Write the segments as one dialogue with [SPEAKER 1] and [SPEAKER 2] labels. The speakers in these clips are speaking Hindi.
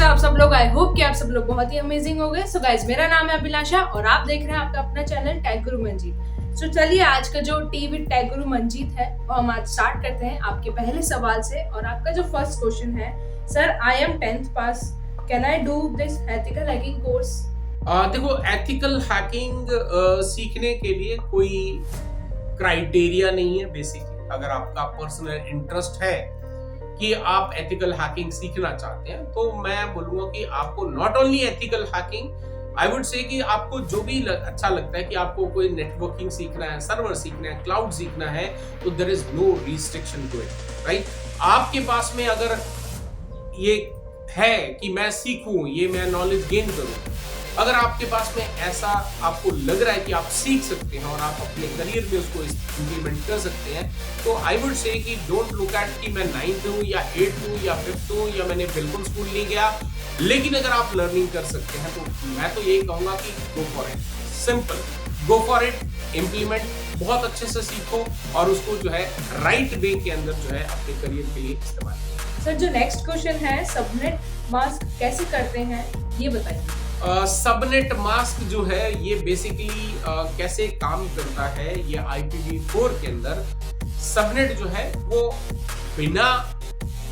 [SPEAKER 1] आप सब लोग? आई होप कि आप सब लोग बहुत ही अमेजिंग हो गए। सो गाइज, मेरा नाम है अभिलाषा और आप देख रहे हैं आपका अपना चैनल टेक गुरु मंजीत। सो चलिए, आज का जो टी विद टेक गुरु मंजीत है वो हम आज स्टार्ट करते हैं आपके पहले सवाल से। और आपका जो फर्स्ट क्वेश्चन है, sir I am 10th pass, can I do this ethical hacking course?
[SPEAKER 2] देखो, एथिकल हैकिंग सीखने के लिए कोई क्राइटेरिया नहीं है। बेसिकली अगर आपका पर्सनल इंटरेस्ट है कि आप एथिकल हैकिंग सीखना चाहते हैं, तो मैं बोलूंगा कि आपको not only ethical hacking, I would say कि आपको जो भी अच्छा लगता है कि आपको कोई नेटवर्किंग सीखना है, सर्वर सीखना है, क्लाउड सीखना है, तो there is no restriction to it, right. आपके पास में अगर ये है कि मैं सीखूं, ये मैं नॉलेज गेन करूं, अगर आपके पास में ऐसा आपको लग रहा है कि आप सीख सकते हैं और आप अपने करियर में उसको इम्प्लीमेंट कर सकते हैं, तो आई वुड से कि डोंट लुक एट कि मैं 9th हूँ या 8th हूँ या 5th हूँ या मैंने बिल्कुल स्कूल नहीं गया। लेकिन अगर आप लर्निंग कर सकते हैं, तो मैं तो यही कहूंगा कि go for it, simple, go for it, implement, बहुत अच्छे से सीखो और उसको जो है राइट वे के अंदर जो है अपने करियर के लिए इस्तेमाल करो।
[SPEAKER 1] सर, जो नेक्स्ट क्वेश्चन है, सबनेट मास्क कैसे करते हैं, ये बताइए।
[SPEAKER 2] सबनेट मास्क जो है ये बेसिकली कैसे काम करता है, ये IPv4 के अंदर सबनेट जो है वो बिना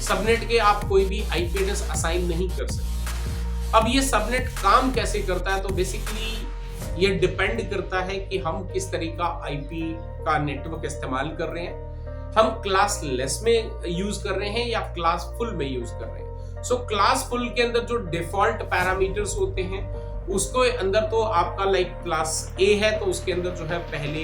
[SPEAKER 2] सबनेट के आप कोई भी IP एड्रेस असाइन नहीं कर सकते। अब ये सबनेट काम कैसे करता है, तो बेसिकली ये डिपेंड करता है कि हम किस तरह का IP का नेटवर्क इस्तेमाल कर रहे हैं। हम क्लास लेस में यूज कर रहे हैं या क्लास फुल में यूज कर रहे हैं। सो क्लास फुल के अंदर जो डिफॉल्ट पैरामीटर्स होते हैं, उसको अंदर तो आपका लाइक क्लास A है, तो उसके अंदर जो है पहले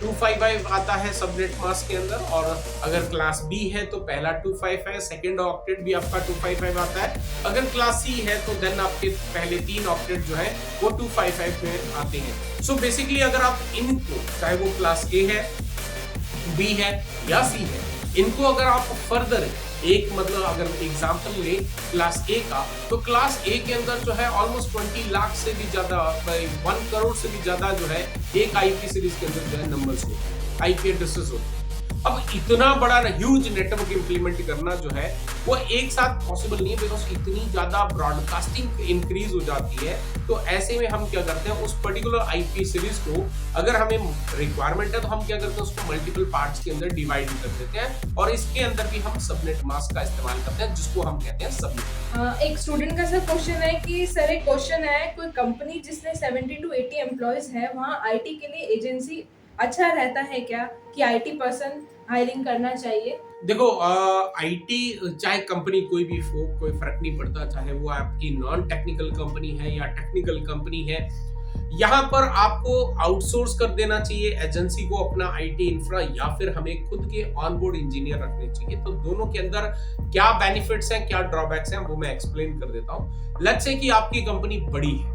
[SPEAKER 2] 255 आता है सबनेट मास्क के अंदर, और अगर क्लास B है तो पहला 25 है, सेकंड ऑक्टेट भी आपका 255 आता है। अगर क्लास C है तो देन आपके पहले 3 ऑक्टेट जो है वो 255 में आते हैं। सो बेसिकली अगर आप इनको, चाहे वो क्लास A है, B है या C है, इनको अगर आप फर्दर एक मतलब अगर एग्जांपल ले क्लास A का, तो क्लास A के अंदर जो है ऑलमोस्ट 20 लाख से भी ज्यादा, 1 करोड़ से भी ज्यादा जो है एक IP सीरीज के अंदर जो है नंबर्स होते हैं, IP एड्रेसेस होते हैं। अब इतना बड़ा ह्यूज नेटवर्क इंप्लीमेंट करना जो है वो एक साथ पॉसिबल नहीं है, बिकॉज इतनी ज्यादा ब्रॉडकास्टिंग इंक्रीज हो जाती है। तो ऐसे में हम क्या करते हैं, उस पर्टिकुलर IP सीरीज को अगर हमें रिक्वायरमेंट है तो हम क्या करते हैं, उसको मल्टीपल पार्ट्स के अंदर डिवाइड कर देते हैं और इसके अंदर भी हम सबनेट मास्क का इस्तेमाल करते हैं, जिसको हम कहते हैं सबनेट।
[SPEAKER 1] एक स्टूडेंट का सर क्वेश्चन है कि सर, एक क्वेश्चन है, कोई कंपनी जिसने 70 to 80 एम्प्लॉयज है, वहाँ IT के लिए एजेंसी अच्छा रहता है क्या, कि IT पर्सन हायरिंग करना चाहिए?
[SPEAKER 2] देखो, IT चाहे कंपनी कोई भी हो, कोई फर्क नहीं पड़ता, चाहे वो आपकी नॉन टेक्निकल कंपनी है या टेक्निकल कंपनी है, यहाँ पर आपको आउटसोर्स कर देना चाहिए एजेंसी को अपना IT इंफ्रा, या फिर हमें खुद के ऑनबोर्ड इंजीनियर रखने चाहिए। तो दोनों के अंदर क्या बेनिफिट्स हैं, क्या ड्रॉबैक्स हैं, वो मैं एक्सप्लेन कर देता हूँ। लेट्स से कि आपकी कंपनी बड़ी है,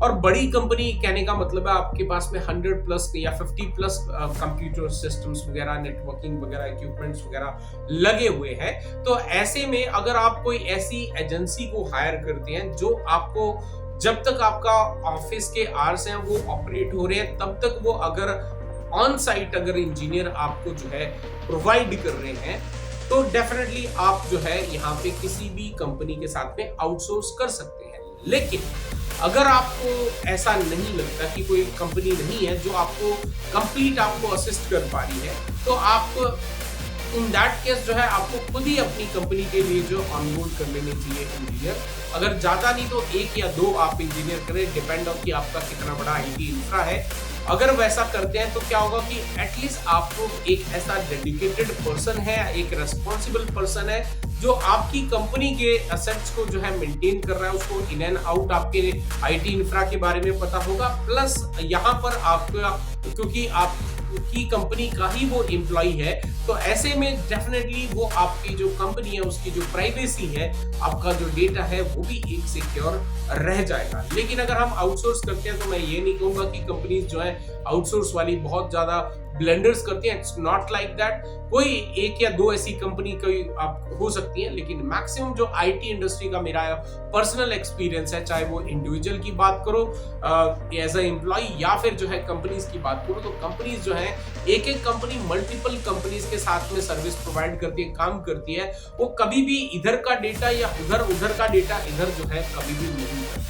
[SPEAKER 2] और बड़ी कंपनी कहने का मतलब है आपके पास में 100+ या 50+ कंप्यूटर सिस्टम्स वगैरह, नेटवर्किंग वगैरह, इक्विपमेंट्स वगैरह लगे हुए हैं। तो ऐसे में अगर आप कोई ऐसी एजेंसी को हायर करते हैं जो आपको, जब तक आपका ऑफिस के आवर्स हैं वो ऑपरेट हो रहे हैं, तब तक वो अगर ऑन साइट अगर इंजीनियर आपको जो है प्रोवाइड कर रहे हैं, तो डेफिनेटली आप जो है यहाँ पे किसी भी कंपनी के साथ में आउटसोर्स कर सकते हैं। लेकिन अगर आपको ऐसा नहीं लगता कि कोई कंपनी नहीं है जो आपको कंप्लीट आपको असिस्ट कर पा रही है, तो आप इन दैट केस जो है आपको खुद ही अपनी कंपनी के लिए जो ऑनबोर्ड कर लेने चाहिए इंजीनियर। अगर ज्यादा नहीं तो 1 या 2 आप इंजीनियर करें, डिपेंड ऑन कि आपका कितना बड़ा IT इंफ्रा है। अगर वैसा करते हैं तो क्या होगा कि एटलीस्ट आपको एक ऐसा डेडिकेटेड पर्सन है, एक रेस्पॉन्सिबल पर्सन है जो आपकी कंपनी के एसेट्स को जो है मेंटेन कर रहा है, उसको इन एंड आउट आपके IT इंफ्रा के बारे में पता होगा। प्लस यहाँ पर आपका, क्योंकि आपकी कंपनी का ही वो एम्प्लॉय है, तो ऐसे में डेफिनेटली वो आपकी जो कंपनी है उसकी जो प्राइवेसी है, आपका जो डेटा है, वो भी एक सिक्योर रह जाएगा। लेकिन अगर हम आउटसोर्स करते हैं, तो मैं ये नहीं कहूंगा कि कंपनीज जो है आउटसोर्स वाली बहुत ज्यादा ब्लेंडर्स करती हैं। It's not like that. कोई 1 या 2 ऐसी कंपनी कोई आप हो सकती है, लेकिन मैक्सिमम जो IT इंडस्ट्री का मेरा पर्सनल एक्सपीरियंस है, चाहे वो इंडिविजुअल की बात करो एज अ एम्प्लॉय या फिर जो है कंपनीज की बात करो, तो कंपनीज जो है है, एक एक कंपनी मल्टीपल कंपनीज के साथ में सर्विस प्रोवाइड करती है, काम करती है, वो कभी भी इधर का डेटा या उधर का डेटा इधर जो है कभी भी नहीं करती,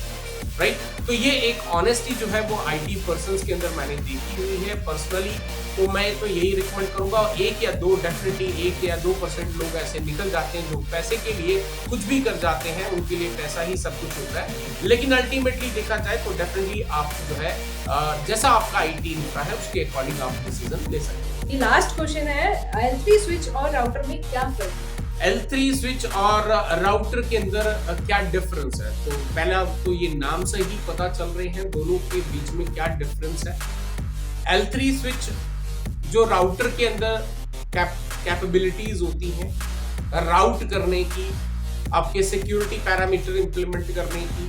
[SPEAKER 2] राइट। तो ये एक ऑनेस्टी जो है वो आईटी पर्सन्स के अंदर मैंने देखी हुई है पर्सनली। तो मैं तो यही रिकमेंड करूंगा, 1 या 2 डेफिनेटली 1 या 2% लोग ऐसे निकल जाते हैं जो पैसे के लिए कुछ भी कर जाते हैं, उनके लिए पैसा ही सब कुछ होता है। लेकिन अल्टीमेटली देखा जाए तो डेफिनेटली आप जो है जैसा आपका आईटी इंफ्रा है उसके अकॉर्डिंग आप डिसीजन ले सकते हैं।
[SPEAKER 1] लास्ट क्वेश्चन है, L3 स्विच और राउटर में क्या फर्क है?
[SPEAKER 2] L3 स्विच और राउटर के अंदर क्या डिफरेंस है? तो पहला तो ये नाम से ही पता चल रहे हैं दोनों के बीच में क्या डिफरेंस है। L3 स्विच जो राउटर के अंदर कैपेबिलिटीज होती हैं राउट करने की, आपके सिक्योरिटी पैरामीटर इंप्लीमेंट करने की,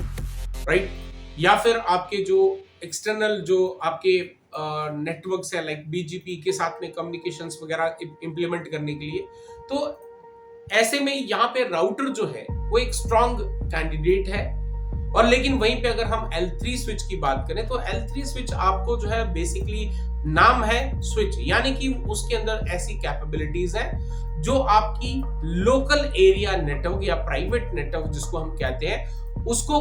[SPEAKER 2] राइट, या फिर आपके जो एक्सटर्नल जो आपके नेटवर्क्स है लाइक BGP के साथ में कम्युनिकेशंस वगैरह इंप्लीमेंट करने के लिए। तो ऐसे में यहाँ पे राउटर जो है वो एक स्ट्रॉन्ग कैंडिडेट है। और लेकिन वहीं पे अगर हम L3 स्विच की बात करें तो L3 स्विच आपको जो है बेसिकली नाम है स्विच, यानी कि उसके अंदर ऐसी कैपेबिलिटीज है जो आपकी लोकल एरिया नेटवर्क या प्राइवेट नेटवर्क जिसको हम कहते हैं उसको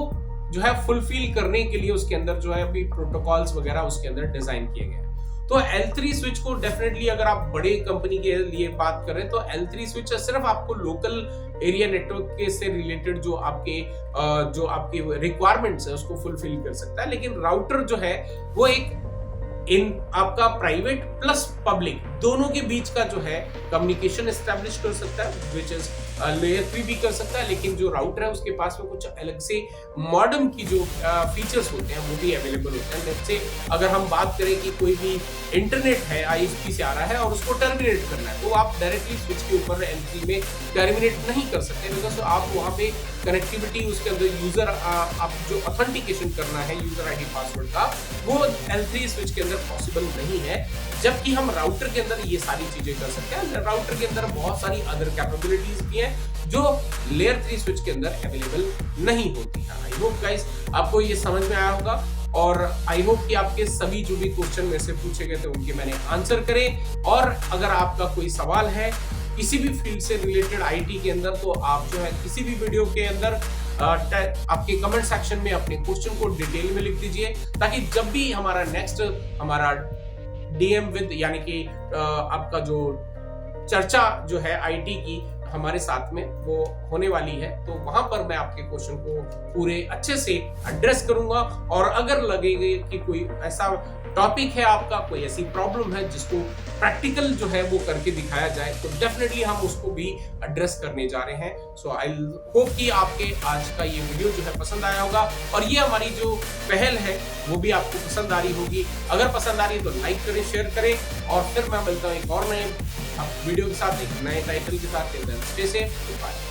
[SPEAKER 2] जो है फुलफिल करने के लिए उसके अंदर जो है अभी प्रोटोकॉल्स वगैरह उसके अंदर डिजाइन किए गए हैं। तो L3 स्विच को डेफिनेटली अगर आप बड़े कंपनी के लिए बात करें तो L3 स्विच सिर्फ आपको लोकल एरिया नेटवर्क के से रिलेटेड जो आपके रिक्वायरमेंट्स है उसको फुलफिल कर सकता है। लेकिन राउटर जो है वो एक आपका प्राइवेट प्लस पब्लिक दोनों के बीच का जो है कम्युनिकेशन एस्टेब्लिश कर सकता है, विच इज लेयर 3 भी कर सकता है। लेकिन जो राउटर है उसके पास में कुछ अलग से मॉडर्न की जो फीचर्स होते हैं वो भी अवेलेबल होते हैं। जैसे अगर हम बात करें कि कोई भी इंटरनेट है ISP से आ रहा है और उसको टर्मिनेट करना है तो आप डायरेक्टली स्विच के ऊपर L3 में टर्मिनेट नहीं कर सकते, बिकॉज आप वहाँ पे कनेक्टिविटी उसके अंदर यूजर आप जो ऑथेंटिकेशन करना है यूजर ID पासवर्ड का वो L3 स्विच के अंदर पॉसिबल नहीं है। जबकि हम राउटर के अंदर ये सारी चीजें कर सकते हैं। राउटर के अंदर बहुत सारी अदर कैपेबिलिटीज भी हैं जो लेयर 3 स्विच के अंदर अवेलेबल नहीं होती है। आई होप गाइस आपको ये समझ में आया होगा और आई होप कि आपके सभी जो भी क्वेश्चन मेरे से पूछे गए थे उनके मैंने आंसर करे। और अगर आपका कोई सवाल है किसी भी फील्ड से रिलेटेड आईटी के अंदर तो आप जो है किसी भी वीडियो के अंदर आपके कमेंट सेक्शन में अपने क्वेश्चन को डिटेल में लिख दीजिए, ताकि जब भी हमारा नेक्स्ट DM विद यानी कि आपका जो चर्चा जो है आईटी की हमारे साथ में वो होने वाली है तो वहां पर मैं आपके क्वेश्चन को पूरे अच्छे से एड्रेस करूंगा। और अगर लगेगा कि कोई ऐसा टॉपिक है आपका, कोई ऐसी प्रॉब्लम है जिसको प्रैक्टिकल जो है वो करके दिखाया जाए तो डेफिनेटली हम उसको भी एड्रेस करने जा रहे हैं। सो आई होप कि आपके आज का ये वीडियो जो है पसंद आया होगा और ये हमारी जो पहल है वो भी आपको पसंद आ रही होगी। अगर पसंद आ रही है तो लाइक करें, शेयर करें और फिर मैं मिलता हूँ एक और नए वीडियो के साथ, एक नए टाइटल के साथ। Stay safe, bye.